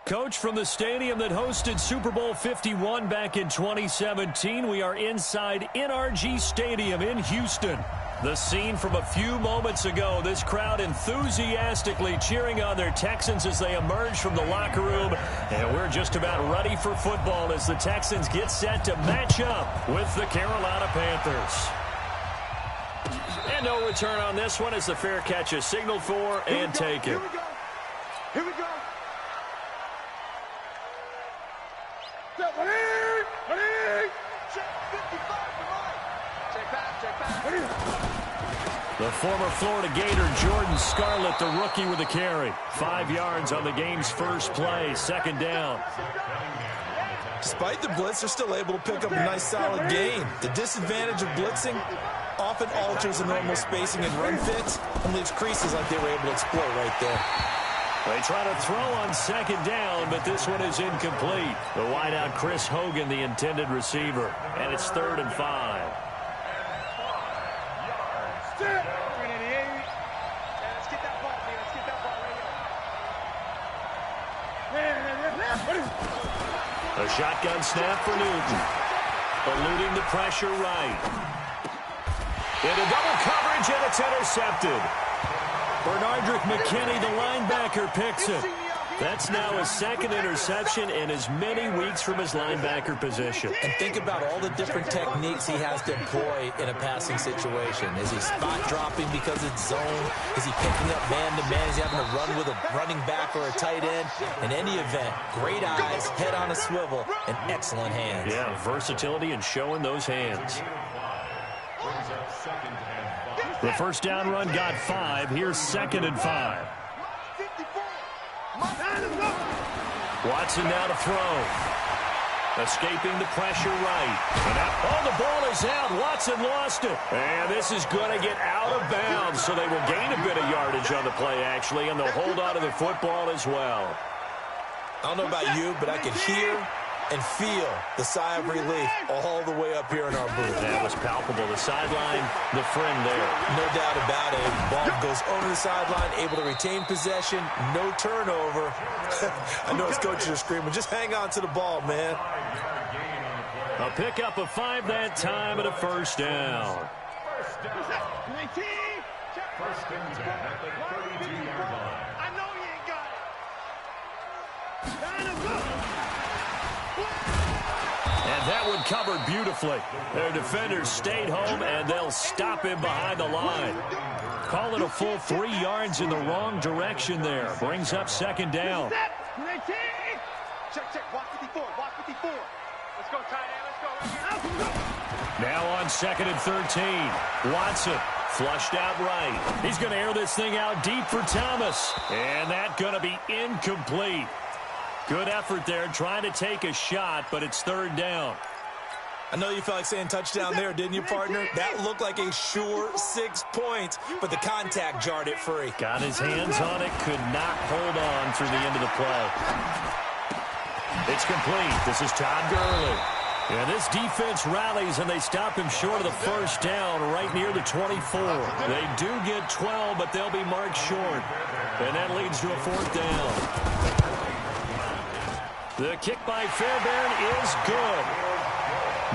Coach, from the stadium that hosted Super Bowl 51 back in 2017, we are inside NRG Stadium in Houston. The scene from a few moments ago, this crowd enthusiastically cheering on their Texans as they emerge from the locker room. And we're just about ready for football as the Texans get set to match up with the Carolina Panthers. And no return on this one as the fair catch is signaled for and taken. Here we go. Here we go. The former Florida Gator, Jordan Scarlett, the rookie with the carry. 5 yards on the game's first play, second down. Despite the blitz, they're still able to pick up a nice solid gain. The disadvantage of blitzing often alters the normal spacing and run fits and leaves creases like they were able to exploit right there. They try to throw on second down, but this one is incomplete. The wideout Chris Hogan, the intended receiver. And it's 3rd and 5. A shotgun snap for Newton. Eluding the pressure right. Into double coverage, and it's intercepted. Bernardrick McKinney, the linebacker, picks it. That's now his second interception in as many weeks from his linebacker position. And think about all the different techniques he has to employ in a passing situation. Is he spot dropping because it's zone? Is he picking up man-to-man? Is he having to run with a running back or a tight end? In any event, great eyes, head on a swivel, and excellent hands. Yeah, versatility and showing those hands. The first down run got 5. Here's 2nd and 5. Watson now to throw. Escaping the pressure right. And the ball is out. Watson lost it. And this is going to get out of bounds, so they will gain a bit of yardage on the play, actually, and they'll hold on to the football as well. I don't know about you, but I can hear and feel the sigh of relief all the way up here in our booth. That was palpable. The sideline, the friend there. No doubt about it. Ball goes over the sideline, able to retain possession, no turnover. I know his coaches are screaming, just hang on to the ball, man. A pickup of 5 that time and a first down. First and 10 at the 32-yard line. I know you ain't got it. And that one covered beautifully. Their defenders stayed home, and they'll stop him behind the line. Call it a full 3 yards in the wrong direction there. Brings up second down. Check. Walk 54. Let's go, tight end. Let's go. Now on 2nd and 13. Watson flushed out right. He's going to air this thing out deep for Thomas. And that's going to be incomplete. Good effort there, trying to take a shot, but it's 3rd down. I know you felt like saying touchdown there, didn't you, partner? That looked like a sure 6 points, but the contact jarred it free. Got his hands on it, could not hold on through the end of the play. It's complete. This is Todd Gurley. And this defense rallies, and they stop him short of the first down right near the 24. They do get 12, but they'll be marked short. And that leads to a 4th down. The kick by Fairbairn is good.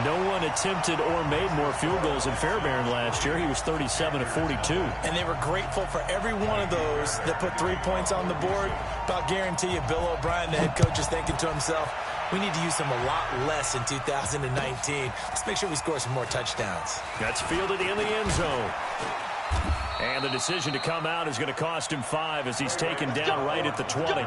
No one attempted or made more field goals than Fairbairn last year. He was 37 of 42. And they were grateful for every one of those that put 3 points on the board. But I'll guarantee you, Bill O'Brien, the head coach, is thinking to himself, we need to use them a lot less in 2019. Let's make sure we score some more touchdowns. That's fielded in the end zone. And the decision to come out is going to cost him 5 as he's taken down right at the 20.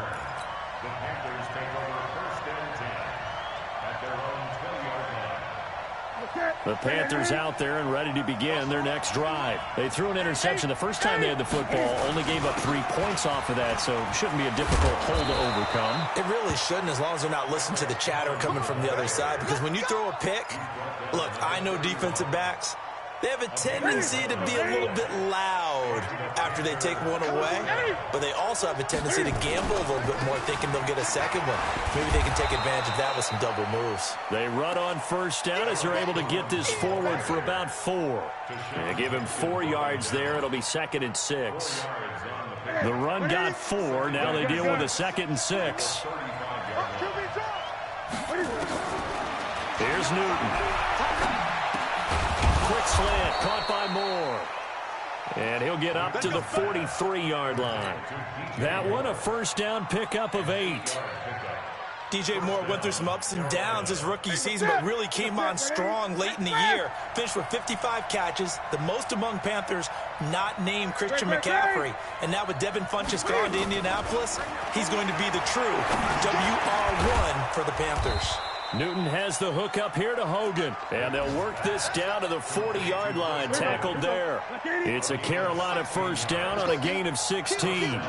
The Panthers out there and ready to begin their next drive. They threw an interception the first time they had the football, only gave up 3 points off of that, so shouldn't be a difficult hole to overcome. It really shouldn't, as long as they're not listening to the chatter coming from the other side, because when you throw a pick, look, I know defensive backs, they have a tendency to be a little bit loud after they take one away, but they also have a tendency to gamble a little bit more, thinking they'll get a second one. Maybe they can take advantage of that with some double moves. They run on first down as they're able to get this forward for about 4. They give him 4 yards there. It'll be 2nd and 6. The run got 4. Now they deal with a 2nd and 6. Here's Newton. Quick slant, caught by Moore. And he'll get up to the 43-yard line. That one, a first down pickup of 8. DJ Moore went through some ups and downs his rookie season, but really came on strong late in the year. Finished with 55 catches, the most among Panthers not named Christian McCaffrey. And now with Devin Funchess gone to Indianapolis, he's going to be the true WR1 for the Panthers. Newton has the hook up here to Hogan, and they'll work this down to the 40-yard line, tackled there. It's a Carolina first down on a gain of 16.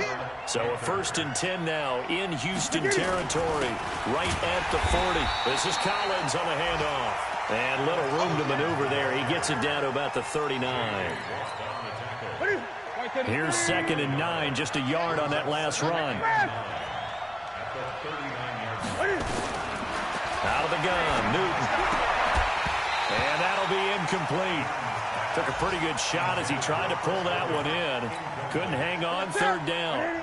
So a 1st and 10 now in Houston territory, right at the 40. This is Collins on the handoff, and little room to maneuver there. He gets it down to about the 39. Here's 2nd and 9, just a yard on that last run. Out of the gun, Newton. And that'll be incomplete. Took a pretty good shot as he tried to pull that one in. Couldn't hang on, 3rd down.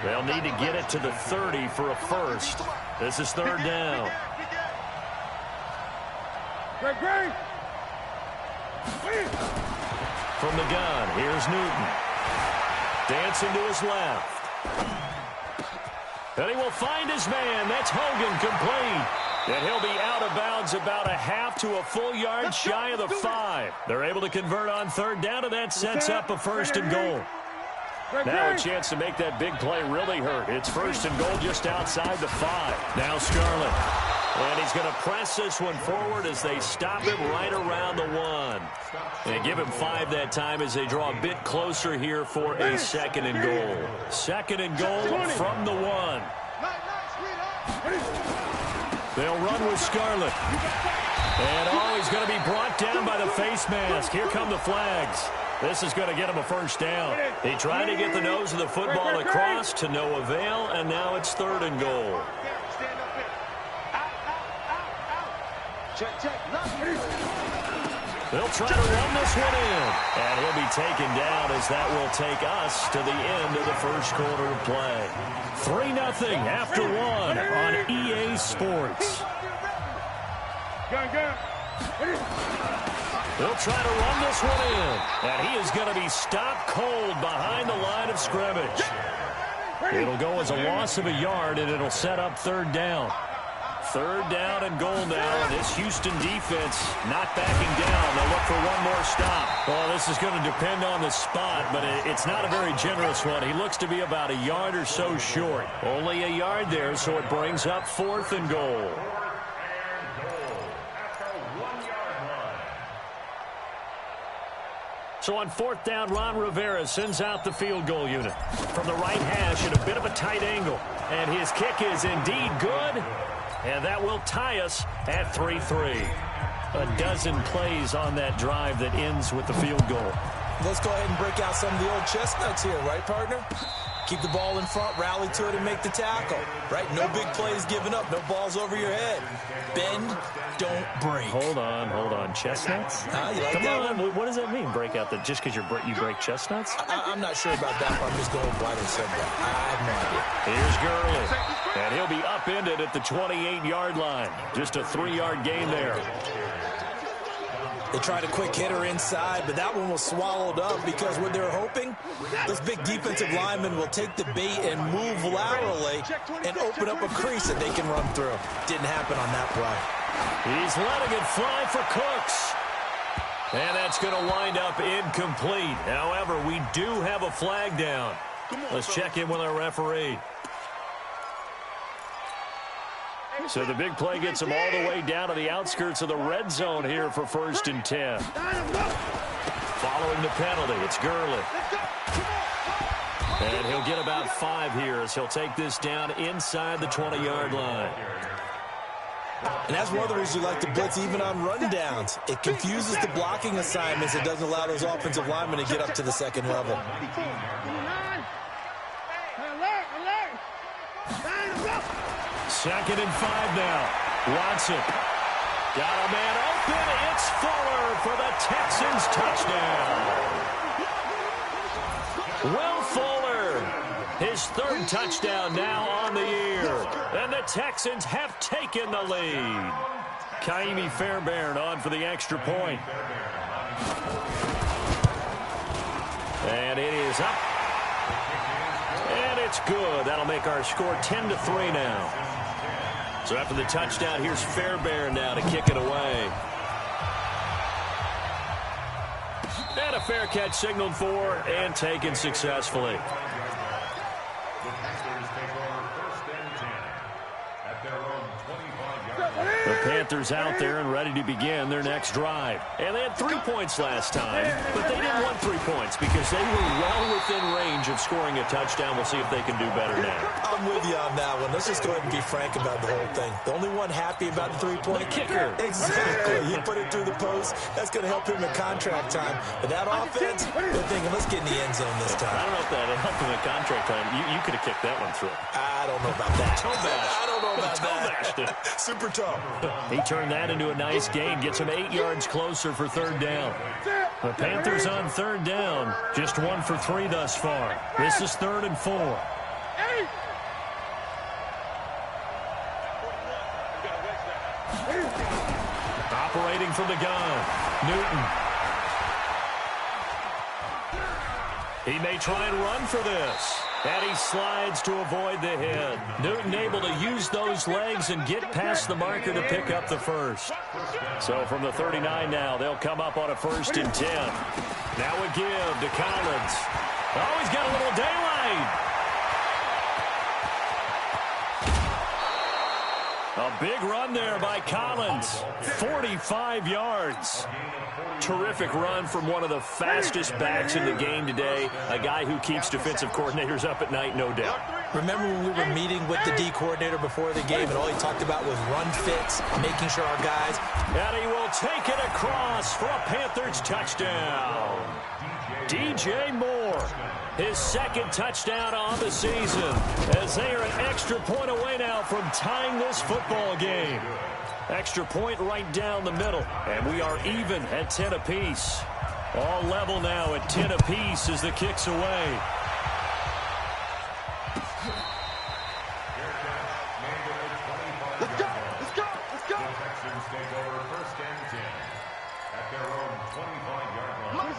They'll need to get it to the 30 for a first. This is 3rd down. From the gun, here's Newton. Dancing to his left. And he will find his man. That's Hogan, complete. And he'll be out of bounds about a half to a full yard shy of the 5. They're able to convert on 3rd down, and that sets up a 1st and goal. Now a chance to make that big play really hurt. It's 1st and goal just outside the 5. Now Scarlett. And he's going to press this one forward as they stop him right around the 1. And give him 5 that time as they draw a bit closer here for a 2nd and goal. 2nd and goal from the 1. They'll run with Scarlett. And he's going to be brought down by the face mask. Here come the flags. This is going to get him a first down. He tried to get the nose of the football across to no avail, and now it's 3rd and goal. They'll try to run this one in. And he'll be taken down as that will take us to the end of the first quarter of play. 3-0 after 1 on EA Sports. They'll try to run this one in. And he is going to be stopped cold behind the line of scrimmage. It'll go as a loss of a yard, and it'll set up 3rd down. 3rd down and goal now. This Houston defense not backing down. They'll look for one more stop. Well, this is going to depend on the spot, but it's not a very generous one. He looks to be about a yard or so short. Only a yard there, so it brings up 4th and goal. So on 4th down, Ron Rivera sends out the field goal unit. From the right hash at a bit of a tight angle. And his kick is indeed good. And that will tie us at 3-3. A dozen plays on that drive that ends with the field goal. Let's go ahead and break out some of the old chestnuts here, right, partner? Keep the ball in front, rally to it, and make the tackle, right? No big plays given up, no balls over your head. Bend, don't break. Hold on. Chestnuts? You like Come that on, one? what does that mean, break out the, just because you break chestnuts? I'm not sure about that, but I'm just going with why they said that. I have no idea. Here's Gurley. And he'll be upended at the 28-yard line. Just a 3-yard gain there. They tried a quick hitter inside, but that one was swallowed up because what they're hoping, this big defensive lineman will take the bait and move laterally and open up a crease that they can run through. Didn't happen on that play. He's letting it fly for Cooks. And that's going to wind up incomplete. However, we do have a flag down. Let's check in with our referee. So the big play gets him all the way down to the outskirts of the red zone here for 1st and 10. Following the penalty, it's Gurley. And he'll get about 5 here as he'll take this down inside the 20-yard line. And that's one of the reasons you like to blitz even on rundowns. It confuses the blocking assignments. It doesn't allow those offensive linemen to get up to the 2nd level. 2nd and 5 now. Watson. Got a man open. It's Fuller for the Texans touchdown. Will Fuller His third touchdown now on the year. And the Texans have taken the lead. Kaimi Fairbairn on for the extra point. And it is up. And it's good. That'll make our score 10-3 now. So after the touchdown, here's Fairbairn now to kick it away. And a fair catch signaled for and taken successfully. The Panthers out there and ready to begin their next drive. And they had 3 points last time, but they didn't want 3 points because they were well within range of scoring a touchdown. We'll see if they can do better now. I'm with you on that one. Let's just go ahead and be frank about the whole thing. The only one happy about the 3-point. The kicker. Exactly. He put it through the post. That's going to help him in contract time. But that offense, they're thinking, let's get in the end zone this time. I don't know if that helped him in contract time. You could have kicked that one through. I don't know about that. I don't know about that. Super tough. He turned that into a nice gain. Gets him 8 yards closer for third down. The Panthers on third down. Just 1 for 3 thus far. This is 3rd and 4. Operating from the gun. Newton. He may try and run for this. And he slides to avoid the hit. Newton able to use those legs and get past the marker to pick up the first. So from the 39 now, they'll come up on a 1st and 10. Now a give to Collins. Oh, he's got a little daylight. A big run there by Collins. 45 yards. Terrific run from one of the fastest backs in the game today. A guy who keeps defensive coordinators up at night, no doubt. Remember when we were meeting with the D coordinator before the game, and all he talked about was run fits, making sure our guys... And he will take it across for a Panthers touchdown. DJ Moore, his 2nd touchdown on the season, as they are an extra point away now from tying this football game. Extra point right down the middle, and we are even at 10 apiece. All level now at 10 apiece as the kick's away. Let's go! Let's go! Let's go!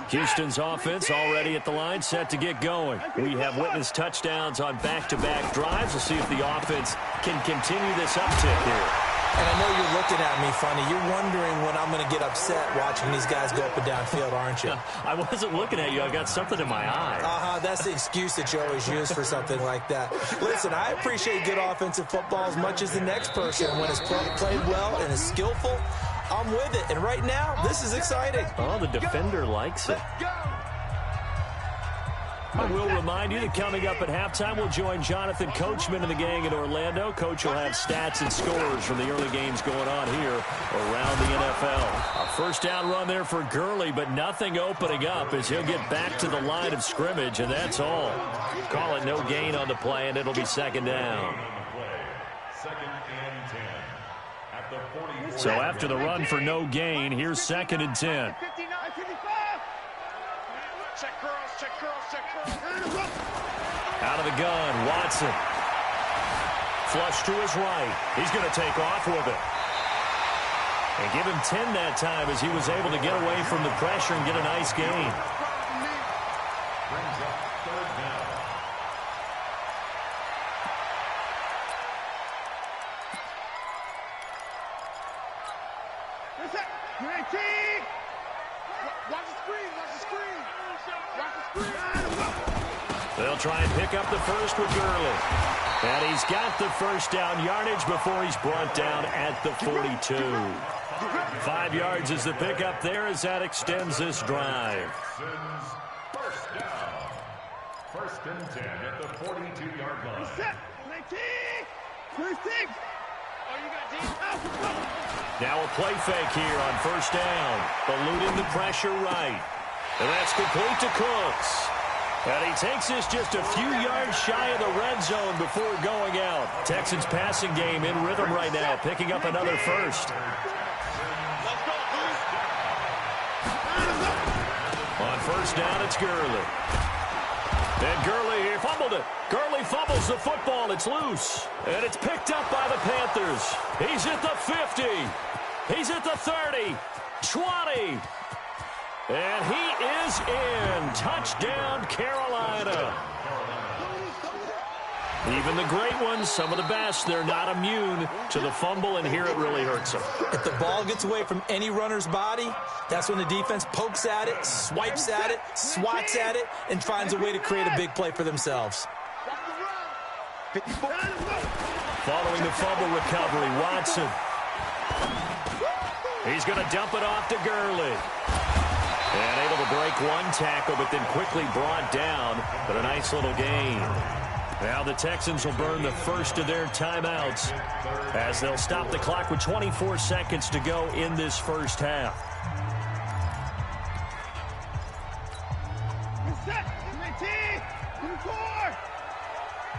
Houston's offense already at the line, set to get going. We have witnessed touchdowns on back-to-back drives. We'll see if the offense can continue this uptick here. And I know you're looking at me funny. You're wondering when I'm going to get upset watching these guys go up and down field, aren't you? I wasn't looking at you. I got something in my eye. That's the excuse that you always use for something like that. Listen, I appreciate good offensive football as much as the next person. When it's played well and is skillful, I'm with it. And right now, this is exciting. Oh, the defender likes it. I will remind you that coming up at halftime, we'll join Jonathan Coachman and the gang in Orlando. Coach will have stats and scores from the early games going on here around the NFL. A first down run there for Gurley, but nothing opening up as he'll get back to the line of scrimmage, and that's all. Call it no gain on the play, and it'll be 2nd down. So after the run for no gain, here's 2nd and 10. Check girls, check girls, check girls. Out of the gun, Watson. Flush to his right. He's going to take off with it. And give him 10 that time as he was able to get away from the pressure and get a nice gain. Brings up 3rd down. Watch the screen, watch the screen. Watch the screen. They'll try and pick up the first with Gurley. And he's got the first down yardage before he's brought down at the 42. 5 yards is the pickup there as that extends this drive. First down. 1st and 10 at the 42-yard line. Now a play fake here on 1st down. Eluding the pressure right. And that's complete to Cooks. And he takes this just a few yards shy of the red zone before going out. Texans passing game in rhythm right now, picking up another first. On 1st down, it's Gurley. And Gurley here fumbled it. Gurley the football. It's loose. And it's picked up by the Panthers. He's at the 50. He's at the 30. 20. And he is in. Touchdown, Carolina. Even the great ones, some of the best, they're not immune to the fumble, and here it really hurts them. If the ball gets away from any runner's body, that's when the defense pokes at it, swipes at it, swats at it, and finds a way to create a big play for themselves. Following the fumble recovery, Watson. He's going to dump it off to Gurley. And able to break one tackle, but then quickly brought down, but a nice little gain. Now the Texans will burn the first of their timeouts as they'll stop the clock with 24 seconds to go in this first half.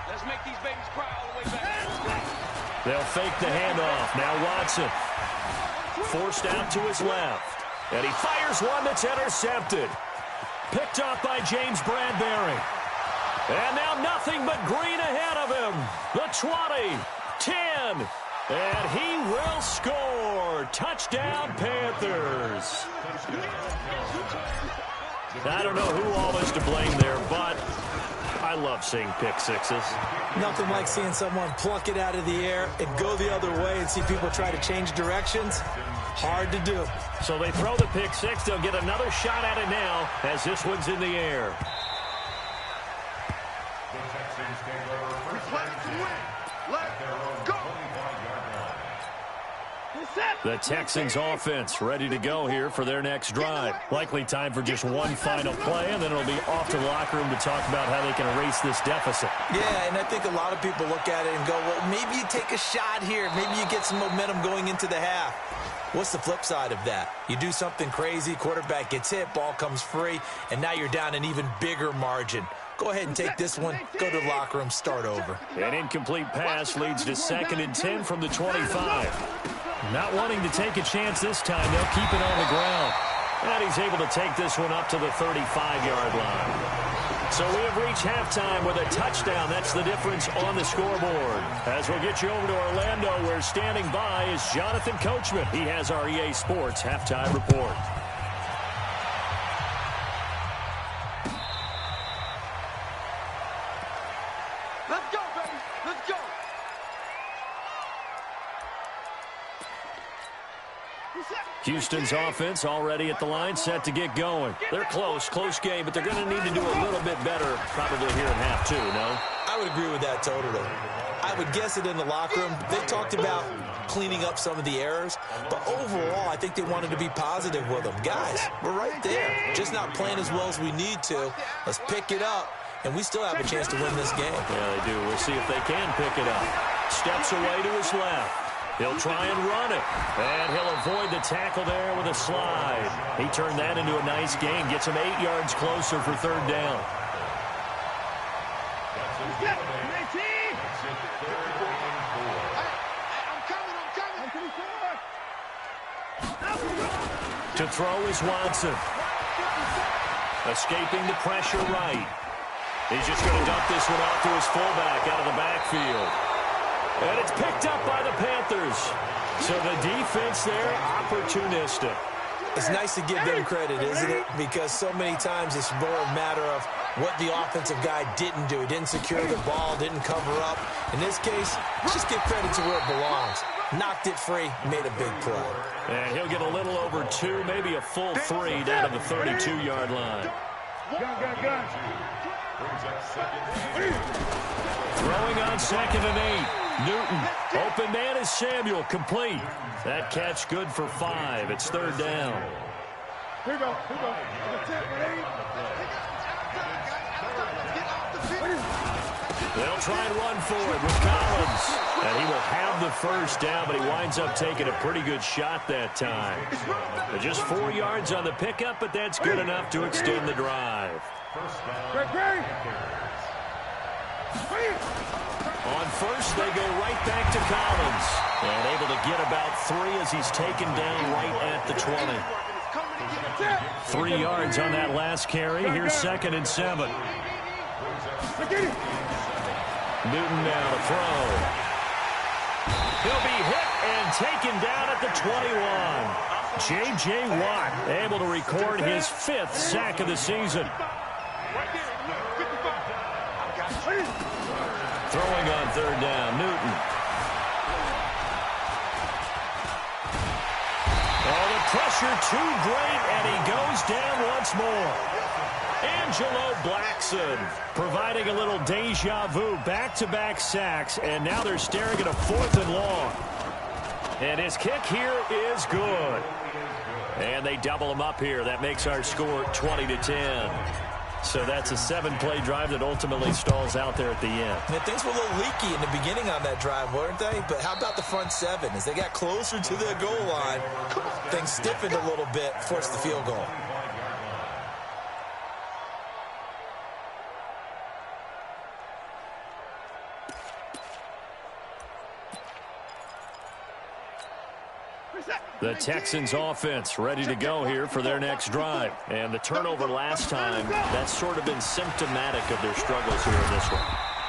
Let's make these babies cry all the way back. They'll fake the handoff. Now Watson forced out to his left. And he fires one that's intercepted. Picked off by James Bradbury. And now nothing but green ahead of him. The 20, 10, and he will score. Touchdown, Panthers. I don't know who all is to blame there, but I love seeing pick sixes. Nothing like seeing someone pluck it out of the air and go the other way and see people try to change directions. Hard to do. So they throw the pick six. They'll get another shot at it now as this one's in the air. The Texans offense ready to go here for their next drive. Likely time for just one final play, and then it'll be off to the locker room to talk about how they can erase this deficit. Yeah, and I think a lot of people look at it and go, well, maybe you take a shot here. Maybe you get some momentum going into the half. What's the flip side of that? You do something crazy, quarterback gets hit, ball comes free, and now you're down an even bigger margin. Go ahead and take this one, go to the locker room, start over. An incomplete pass leads to 2nd and 10 from the 25. Not wanting to take a chance this time, they'll keep it on the ground. And he's able to take this one up to the 35-yard line. So we have reached halftime with a touchdown. That's the difference on the scoreboard. As we'll get you over to Orlando, where standing by is Jonathan Coachman. He has our EA Sports halftime report. Let's go, baby. Let's go. Houston's offense already at the line, set to get going. They're close game, but they're going to need to do a little bit better probably here in half two, no? I would agree with that totally. I would guess it in the locker room. They talked about cleaning up some of the errors, but overall, I think they wanted to be positive with them. Guys, we're right there. Just not playing as well as we need to. Let's pick it up, and we still have a chance to win this game. Yeah, they do. We'll see if they can pick it up. Steps away to his left. He'll try and run it, and he'll avoid the tackle there with a slide. He turned that into a nice gain, gets him 8 yards closer for 3rd down. To throw is Watson. Escaping the pressure right. He's just going to dump this one off to his fullback out of the backfield. And it's picked up by the Panthers. So the defense there, opportunistic. It's nice to give them credit, isn't it? Because so many times it's more a matter of what the offensive guy didn't do. He didn't secure the ball, didn't cover up. In this case, just give credit to where it belongs. Knocked it free, made a big play. And he'll get a little over 2, maybe a full 3 down to the 32-yard line. Gun. Throwing on 2nd and 8. Newton, open man is Samuel, complete. That catch good for 5. It's 3rd down. Here we go. They'll try and run forward with Collins. And he will have the 1st down, but he winds up taking a pretty good shot that time. But just 4 yards on the pickup, but that's good enough to extend the drive. On 1st, they go right back to Collins. And able to get about 3 as he's taken down right at the 20. 3 yards on that last carry. Here's 2nd and 7. Newton now to throw. He'll be hit and taken down at the 21. J.J. Watt able to record his 5th sack of the season. Throwing on 3rd down, Newton. Oh, the pressure too great, and he goes down once more. Angelo Blackson providing a little deja vu, back-to-back sacks, and now they're staring at a 4th and long. And his kick here is good. And they double him up here. That makes our score 20-10. So that's a 7-play drive that ultimately stalls out there at the end. And things were a little leaky in the beginning on that drive, weren't they? But how about the front 7? As they got closer to the goal line, things stiffened a little bit, forced the field goal. The Texans offense ready to go here for their next drive. And the turnover last time, that's sort of been symptomatic of their struggles here in this one.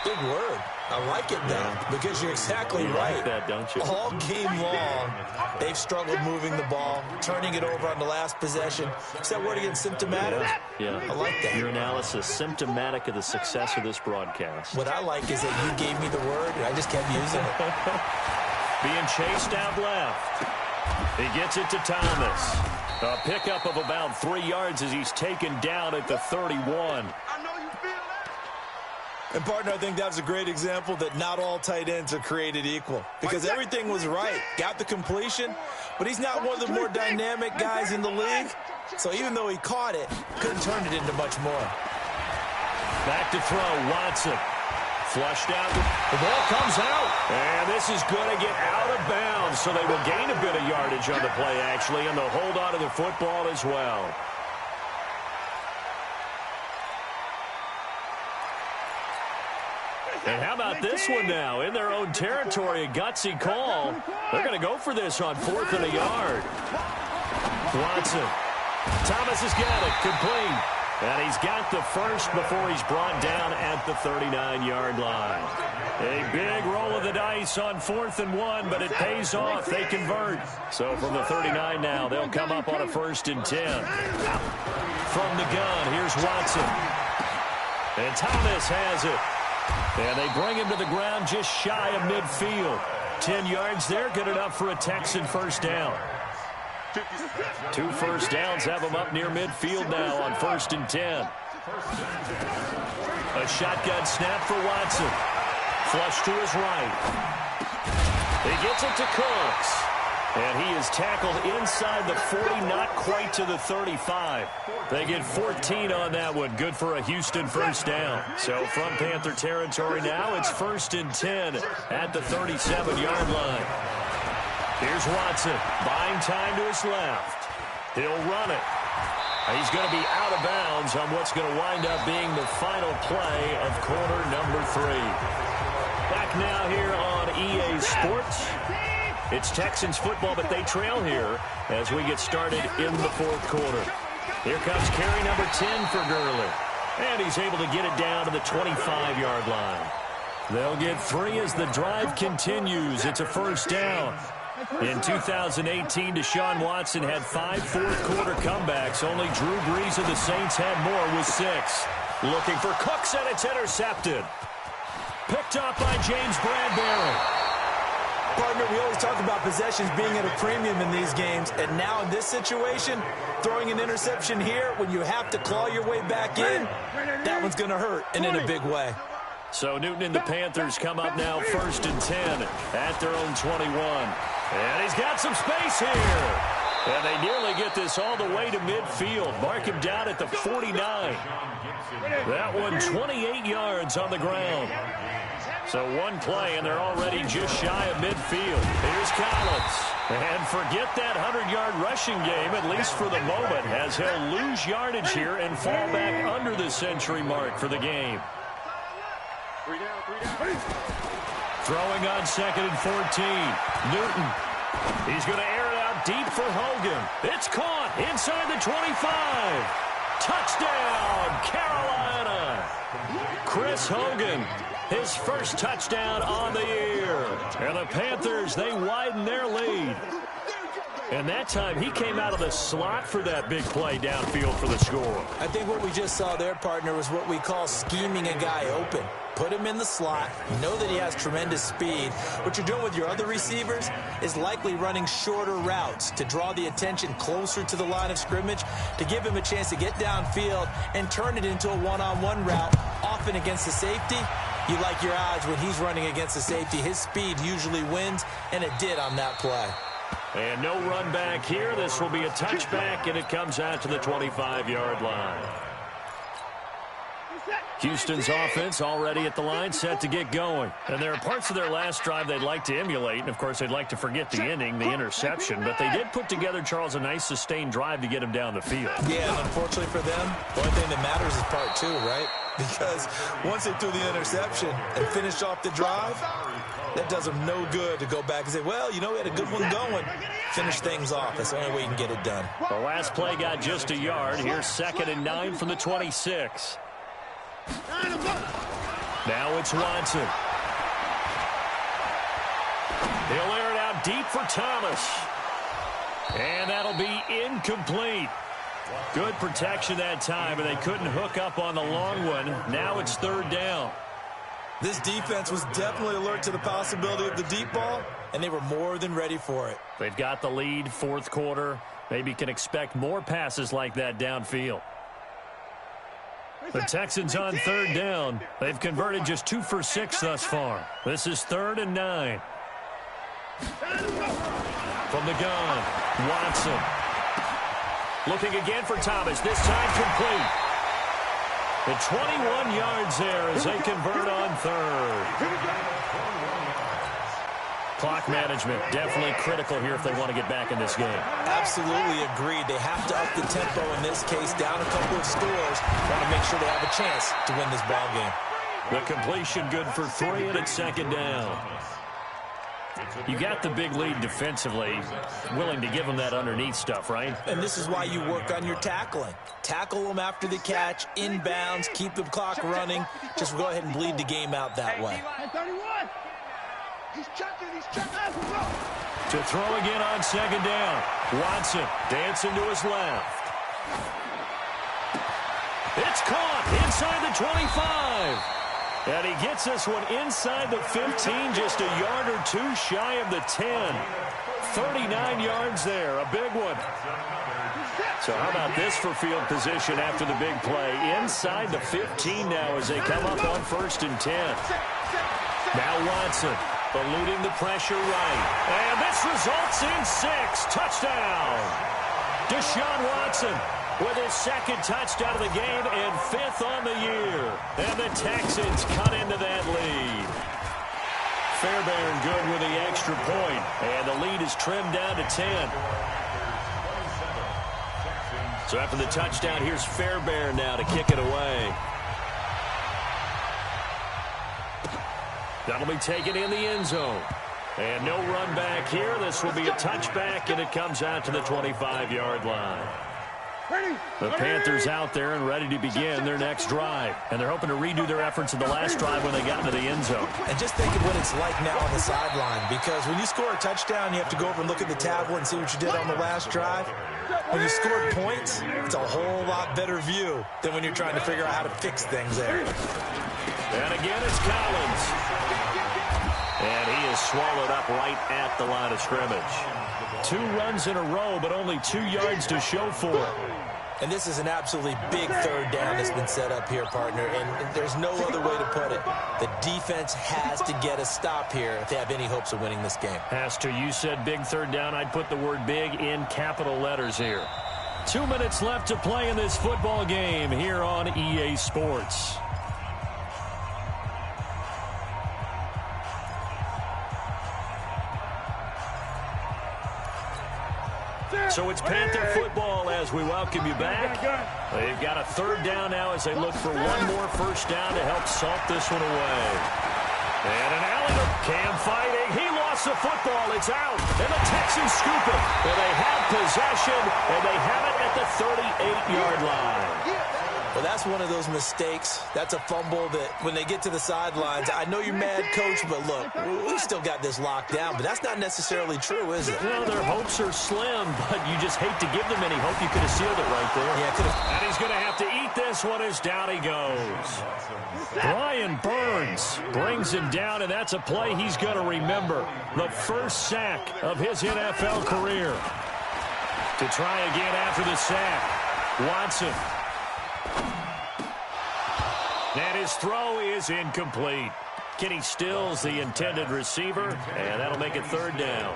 Big word. I like it, though, because you're exactly right. Like that, don't you? All game long, they've struggled moving the ball, turning it over on the last possession. Is that word again, symptomatic? Yeah. I like that. Your analysis, symptomatic of the success of this broadcast. What I like is that you gave me the word, and I just kept using it. Being chased out left. He gets it to Thomas. A pickup of about 3 yards as he's taken down at the 31. And, partner, I think that's a great example that not all tight ends are created equal. Because everything was right. Got the completion, but he's not one of the more dynamic guys in the league. So even though he caught it, couldn't turn it into much more. Back to throw, Watson. Flushed out. The ball comes out. And this is going to get out of bounds. So they will gain a bit of yardage on the play, actually, and they'll hold on to the football as well. And how about this one now? In their own territory, a gutsy call. They're going to go for this on 4th and a yard. Watson. Thomas has got it. Complete. And he's got the first before he's brought down at the 39-yard line. A big roll of the dice on 4th and 1, but it pays off. They convert. So from the 39 now, they'll come up on a 1st and 10. From the gun, here's Watson. And Thomas has it. And they bring him to the ground just shy of midfield. 10 yards there, good enough for a Texan 1st down. 2 first downs have him up near midfield now on 1st and 10. A shotgun snap for Watson. Flush to his right. He gets it to Cooks. And he is tackled inside the 40, not quite to the 35. They get 14 on that one. Good for a Houston 1st down. So from Panther territory now, it's 1st and 10 at the 37-yard line. Here's Watson, buying time to his left. He'll run it. He's going to be out of bounds on what's going to wind up being the final play of quarter number 3. Back now here on EA Sports. It's Texans football, but they trail here as we get started in the 4th quarter. Here comes carry number 10 for Gurley. And he's able to get it down to the 25-yard line. They'll get 3 as the drive continues. It's a 1st down. In 2018, Deshaun Watson had 5 fourth-quarter comebacks. Only Drew Brees of the Saints had more with 6. Looking for Cooks, and it's intercepted. Picked up by James Bradbury. Partner, we always talk about possessions being at a premium in these games, and now in this situation, throwing an interception here when you have to claw your way back in, that one's going to hurt, and in a big way. So Newton and the Panthers come up now 1st and 10 at their own 21. And he's got some space here. And they nearly get this all the way to midfield. Mark him down at the 49. That one 28 yards on the ground. So one play, and they're already just shy of midfield. Here's Collins. And forget that 100-yard rushing game, at least for the moment, as he'll lose yardage here and fall back under the century mark for the game. Throwing on 2nd and 14. Newton. He's going to air it out deep for Hogan. It's caught inside the 25. Touchdown, Carolina. Chris Hogan his first touchdown on the year. And the Panthers, they widen their lead. And that time, he came out of the slot for that big play downfield for the score. I think what we just saw there, partner, was what we call scheming a guy open. Put him in the slot. You know that he has tremendous speed. What you're doing with your other receivers is likely running shorter routes to draw the attention closer to the line of scrimmage, to give him a chance to get downfield and turn it into a one-on-one route, often against the safety. You like your odds when he's running against the safety. His speed usually wins, and it did on that play. And no run back here. This will be a touchback, and it comes out to the 25-yard line. Houston's offense already at the line, set to get going. And there are parts of their last drive they'd like to emulate. And, of course, they'd like to forget the inning, the interception. But they did put together, Charles, a nice sustained drive to get him down the field. Yeah, and unfortunately for them, the only thing that matters is part two, right? Because once they threw the interception and finished off the drive, that does them no good to go back and say, well, you know, we had a good one going. Finish things off. That's the only way you can get it done. The last play got just a yard. Here's 2nd and 9 from the 26. Now it's Watson. He'll air it out deep for Thomas. And that'll be incomplete. Good protection that time, and they couldn't hook up on the long one. Now it's 3rd down. This defense was definitely alert to the possibility of the deep ball, and they were more than ready for it. They've got the lead, 4th quarter. Maybe can expect more passes like that downfield. The Texans on 3rd down. They've converted just 2 for 6 thus far. This is 3rd and 9. From the gun, Watson. Looking again for Thomas. This time complete. The 21 yards there as they convert on 3rd. Clock management, definitely critical here if they want to get back in this game. Absolutely agreed. They have to up the tempo in this case, down a couple of scores. Want to make sure they have a chance to win this ball game. The completion good for 3, and it's 2nd down. You got the big lead defensively, willing to give them that underneath stuff, right? And this is why you work on your tackling. Tackle them after the catch, inbounds, keep the clock running. Just go ahead and bleed the game out that way. He's chucking, To throw again on 2nd down. Watson dancing to his left. It's caught inside the 25. And he gets this one inside the 15, just a yard or 2 shy of the 10. 39 yards there, a big one. So how about this for field position after the big play? Inside the 15 now as they come up on 1st and 10. Now Watson eluding the pressure right. And this results in 6. Touchdown. Deshaun Watson with his 2nd touchdown of the game and 5th on the year. And the Texans cut into that lead. Fairbairn good with the extra point. And the lead is trimmed down to 10. So after the touchdown, here's Fairbairn now to kick it away. That'll be taken in the end zone. And no run back here. This will be a touchback, and it comes out to the 25-yard line. The Panthers out there and ready to begin their next drive. And they're hoping to redo their efforts in the last drive when they got into the end zone. And just think of what it's like now on the sideline, because when you score a touchdown, you have to go over and look at the tablet and see what you did on the last drive. When you scored points, it's a whole lot better view than when you're trying to figure out how to fix things there. And again, it's Collins. And he is swallowed up right at the line of scrimmage. 2 runs in a row, but only 2 yards to show for it. And this is an absolutely big 3rd down that's been set up here, partner. And there's no other way to put it. The defense has to get a stop here if they have any hopes of winning this game. Has to. You said big 3rd down. I'd put the word big in capital letters here. 2 minutes left to play in this football game here on EA Sports. So it's Panther football as we welcome you back. They've got a 3rd down now as they look for one more 1st down to help salt this one away. And an alley to Cam fighting. He lost the football. It's out. And the Texans scoop it. And they have possession, and they have it at the 38-yard line. Well, that's one of those mistakes. That's a fumble that when they get to the sidelines, I know you're mad, Coach, but look, we still got this locked down. But that's not necessarily true, is it? Well, their hopes are slim, but you just hate to give them any hope. You could have sealed it right there. Yeah, could have. And he's going to have to eat this one as down he goes. Brian Burns brings him down, and that's a play he's going to remember. The first sack of his NFL career. To try again after the sack, Watson. And his throw is incomplete. Kenny Stills, the intended receiver, and that'll make it third down.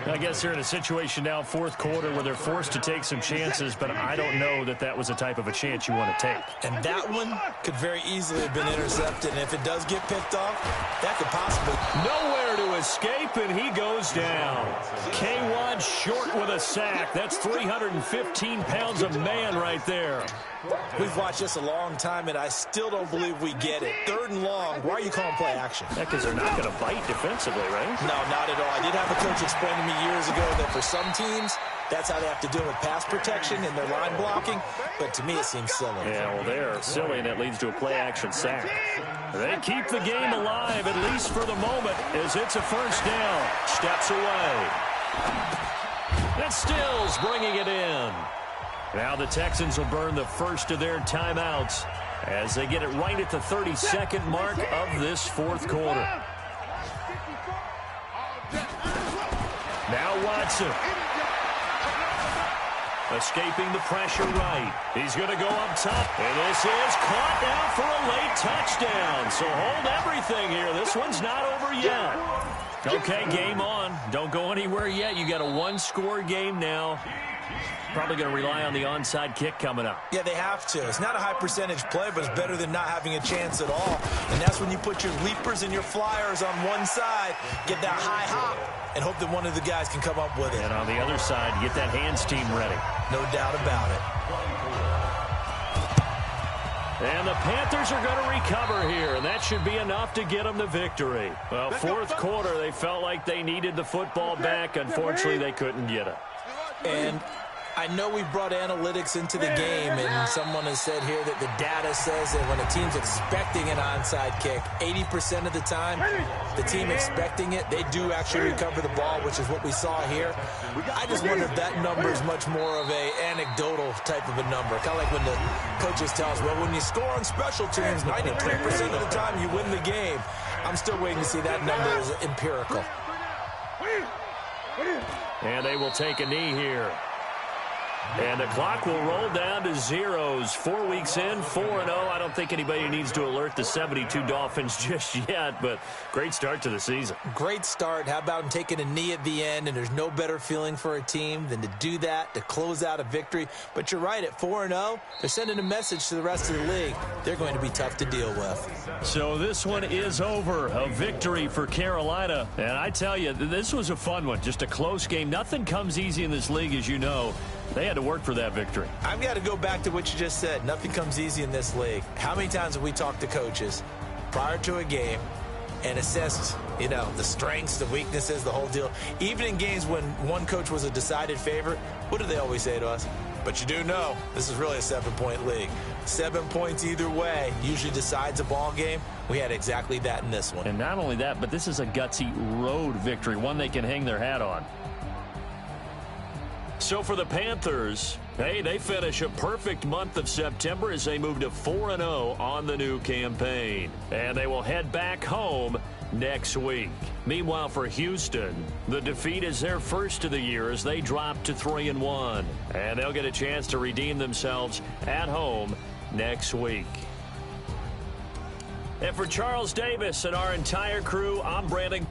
I guess they're in a situation now, fourth quarter, where they're forced to take some chances, but I don't know that that was the type of a chance you want to take. And that one could very easily have been intercepted, and if it does get picked off, that could possibly... Nowhere to escape, and he goes down. K1 short with a sack. That's 315 pounds of man right there. We've watched this a long time, and I still don't believe we get it. Third and long, why are you calling play action? Yeah, because they're not going to bite defensively, right? No, not at all. I did have a coach explain to me years ago that for some teams, that's how they have to deal with pass protection and their line blocking, but to me it seems silly. Yeah, well, they're silly, and that leads to a play-action sack. They keep the game alive, at least for the moment, as it's a first down. Steps away. That's Stills bringing it in. Now the Texans will burn the first of their timeouts as they get it right at the 32nd mark of this fourth quarter. Now Watson. Escaping the pressure right. He's going to go up top. And this is caught now for a late touchdown. So hold everything here. This one's not over yet. Okay, game on. Don't go anywhere yet. You got a one-score game now. Probably going to rely on the onside kick coming up. Yeah, they have to. It's not a high percentage play, but it's better than not having a chance at all. And that's when you put your leapers and your flyers on one side, get that high hop, and hope that one of the guys can come up with it. And on the other side, get that hands team ready. No doubt about it. And the Panthers are going to recover here, and that should be enough to get them the victory. Well, fourth quarter, they felt like they needed the football back. Unfortunately, they couldn't get it. And I know we brought analytics into the game, and someone has said here that the data says that when a team's expecting an onside kick, 80% of the time, the team expecting it, they do actually recover the ball, which is what we saw here. I just wonder if that number is much more of a anecdotal type of a number. Kind of like when the coaches tell us, well, when you score on special teams, 93% of the time you win the game. I'm still waiting to see that number is empirical. And they will take a knee here. And the clock will roll down to zeros. 4 weeks in, 4-0. I don't think anybody needs to alert the 72 Dolphins just yet, but great start to the season. Great start. How about taking a knee at the end? And there's no better feeling for a team than to do that, to close out a victory. But you're right, at 4-0, they're sending a message to the rest of the league. They're going to be tough to deal with. So this one is over. A victory for Carolina. And I tell you, this was a fun one. Just a close game. Nothing comes easy in this league, as you know. They had to work for that victory. I've got to go back to what you just said. Nothing comes easy in this league. How many times have we talked to coaches prior to a game and assessed, the strengths, the weaknesses, the whole deal? Even in games when one coach was a decided favorite, what do they always say to us? But you do know this is really a 7-point league. 7 points either way usually decides a ball game. We had exactly that in this one. And not only that, but this is a gutsy road victory, one they can hang their hat on. So for the Panthers, hey, they finish a perfect month of September as they move to 4-0 on the new campaign. And they will head back home next week. Meanwhile, for Houston, the defeat is their first of the year as they drop to 3-1. And they'll get a chance to redeem themselves at home next week. And for Charles Davis and our entire crew, I'm Brandon.